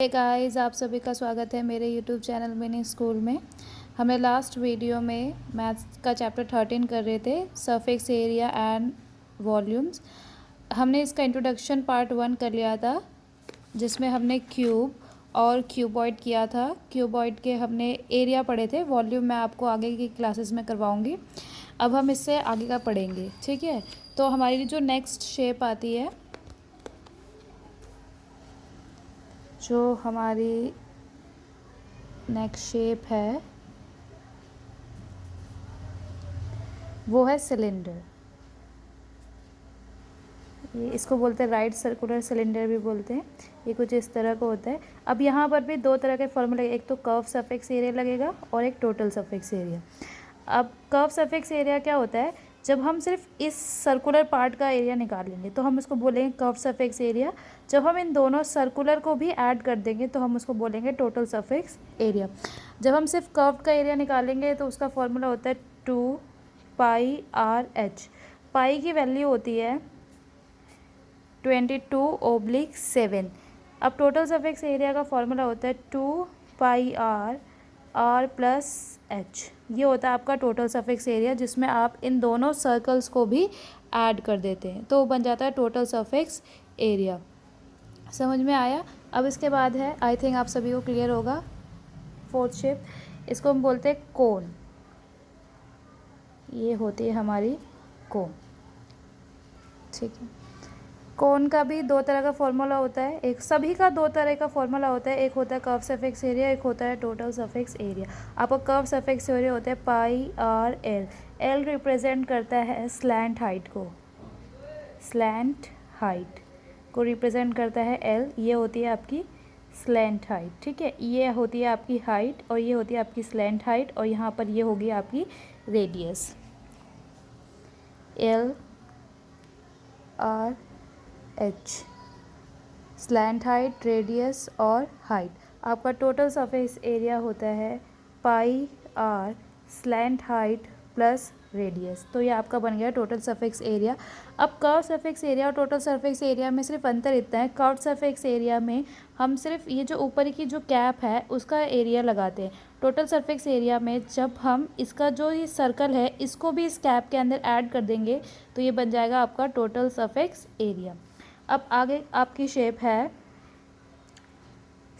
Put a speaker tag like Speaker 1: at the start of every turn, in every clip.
Speaker 1: Hey guys, आप सभी का स्वागत है मेरे यूट्यूब चैनल मिनी स्कूल में। हमने लास्ट वीडियो में मैथ्स का चैप्टर 13 कर रहे थे, सरफेस एरिया एंड वॉल्यूम्स। हमने इसका इंट्रोडक्शन पार्ट 1 कर लिया था, जिसमें हमने क्यूब और क्यूबॉइड किया था। क्यूबॉइड के हमने एरिया पढ़े थे, वॉल्यूम मैं आपको आगे की क्लासेस में करवाऊँगी। अब हम इससे आगे का पढ़ेंगे, ठीक है। तो हमारी जो नेक्स्ट शेप आती है, जो हमारी नेक्स्ट शेप है वो है सिलेंडर। ये इसको बोलते हैं राइट सर्कुलर सिलेंडर भी बोलते हैं। ये कुछ इस तरह का होता है। अब यहाँ पर भी दो तरह के फॉर्मूले, एक तो कर्व सरफेस एरिया लगेगा और एक टोटल सरफेस एरिया। अब कर्व सरफेस एरिया क्या होता है, जब हम सिर्फ इस सर्कुलर पार्ट का एरिया निकाल लेंगे तो हम उसको बोलेंगे कर्व सरफेस एरिया। जब हम इन दोनों सर्कुलर को भी ऐड कर देंगे तो हम उसको बोलेंगे टोटल सरफेस एरिया। जब हम सिर्फ कर्व का एरिया निकालेंगे तो उसका फॉर्मूला होता है 2πr/h। पाई की वैल्यू होती है 22/7। अब टोटल सरफेस एरिया का फॉर्मूला होता है 2πr/r+h। ये होता है आपका टोटल सरफेस एरिया, जिसमें आप इन दोनों सर्कल्स को भी ऐड कर देते हैं तो बन जाता है टोटल सरफेस एरिया। समझ में आया। अब इसके बाद है, आई थिंक आप सभी को क्लियर होगा, फोर्थ शेप। इसको हम बोलते हैं कोन। ये होती है हमारी कोन, ठीक है। कोन का भी दो तरह का फॉर्मूला होता है, एक सभी का दो तरह का फॉर्मूला होता है। एक होता है कर्व सरफेस एरिया, एक होता है टोटल सरफेस एरिया। आपका कर्व सरफेस एरिया होता है πr/l। एल रिप्रेजेंट करता है स्लैंट हाइट को, स्लैंट हाइट को रिप्रेजेंट करता है एल। ये होती है आपकी स्लैंट हाइट, ठीक है। ये होती है आपकी हाइट और ये होती है आपकी स्लैंट हाइट, और यहाँ पर ये होगी आपकी radius. L R H, slant height, radius और हाइट। आपका टोटल सरफेस एरिया होता है πr slant height plus radius. तो ये आपका बन गया टोटल सरफेस एरिया। अब कर्व सरफेस एरिया और टोटल सरफेस एरिया में सिर्फ अंतर इतना है, कर्व सरफेस एरिया में हम सिर्फ ये जो ऊपर की जो कैप है उसका एरिया लगाते हैं। टोटल सरफेस एरिया में जब हम इसका जो ये सर्कल है इसको भी इस कैप के अंदर ऐड कर देंगे तो ये बन जाएगा आपका टोटल सरफेस एरिया। अब आगे आपकी शेप है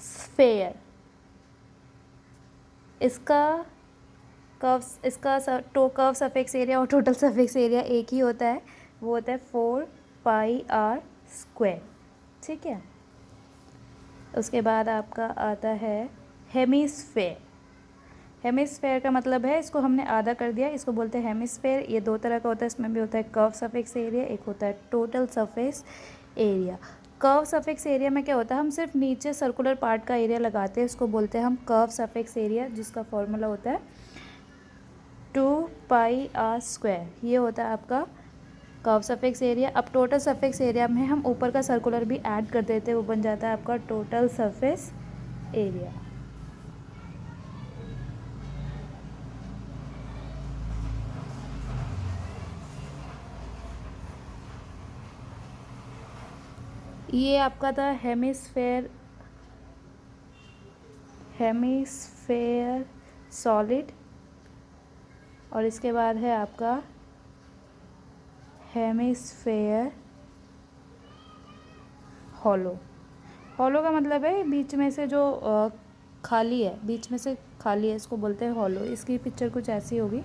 Speaker 1: स्फेयर। इसका कर्व कर्व सरफेस एरिया और टोटल सरफेस एरिया एक ही होता है, वो होता है 4πr², ठीक है। उसके बाद आपका आता है हेमिस्फेयर। हेमिस्फेयर का मतलब है, इसको हमने आधा कर दिया, इसको बोलते हैं हेमिस्फेयर। ये दो तरह का होता है, इसमें भी होता है कर्व सरफेस एरिया, एक होता है total surface area. Curve surface area में क्या होता है, हम सिर्फ नीचे सर्कुलर पार्ट का एरिया लगाते हैं, इसको बोलते हैं हम कर्व सरफेस एरिया, जिसका फॉर्मूला होता है 2πr²। ये होता है आपका कर्व सरफेस एरिया। अब टोटल सरफेस एरिया में हम ऊपर का सर्कुलर भी ऐड कर देते हैं, वो बन जाता है आपका टोटल सरफेस एरिया। ये आपका था हेमिस्फेयर सॉलिड, और इसके बाद है आपका हेमिस्फेयर हॉलो। हॉलो का मतलब है बीच में से जो खाली है, बीच में से खाली है, इसको बोलते हैं हॉलो। इसकी पिक्चर कुछ ऐसी होगी,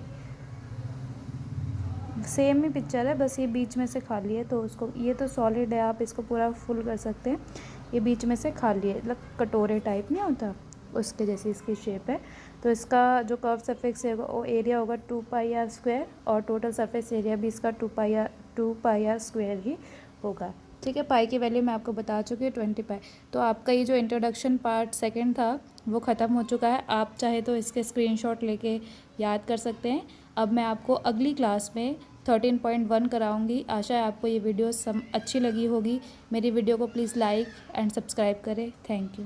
Speaker 1: सेम ही पिक्चर है, बस ये बीच में से खाली है। तो उसको, ये तो सॉलिड है, आप इसको पूरा फुल कर सकते हैं। ये बीच में से खाली है, मतलब कटोरे टाइप नहीं होता, उसके जैसी इसकी शेप है। तो इसका जो कर्व सरफेस है वो एरिया होगा 2πr², और टोटल सरफेस एरिया भी इसका 2πr² ही होगा, ठीक है। पाई की वैल्यू मैं आपको बता चुकी हूँ 20π। तो आपका ये जो इंट्रोडक्शन पार्ट सेकंड था वो ख़त्म हो चुका है। आप चाहे तो इसके स्क्रीनशॉट लेके याद कर सकते हैं। अब मैं आपको अगली क्लास में 13.1 कराऊंगी। आशा है आपको ये वीडियो अच्छी लगी होगी। मेरी वीडियो को प्लीज़ लाइक एंड सब्सक्राइब करें। Thank you.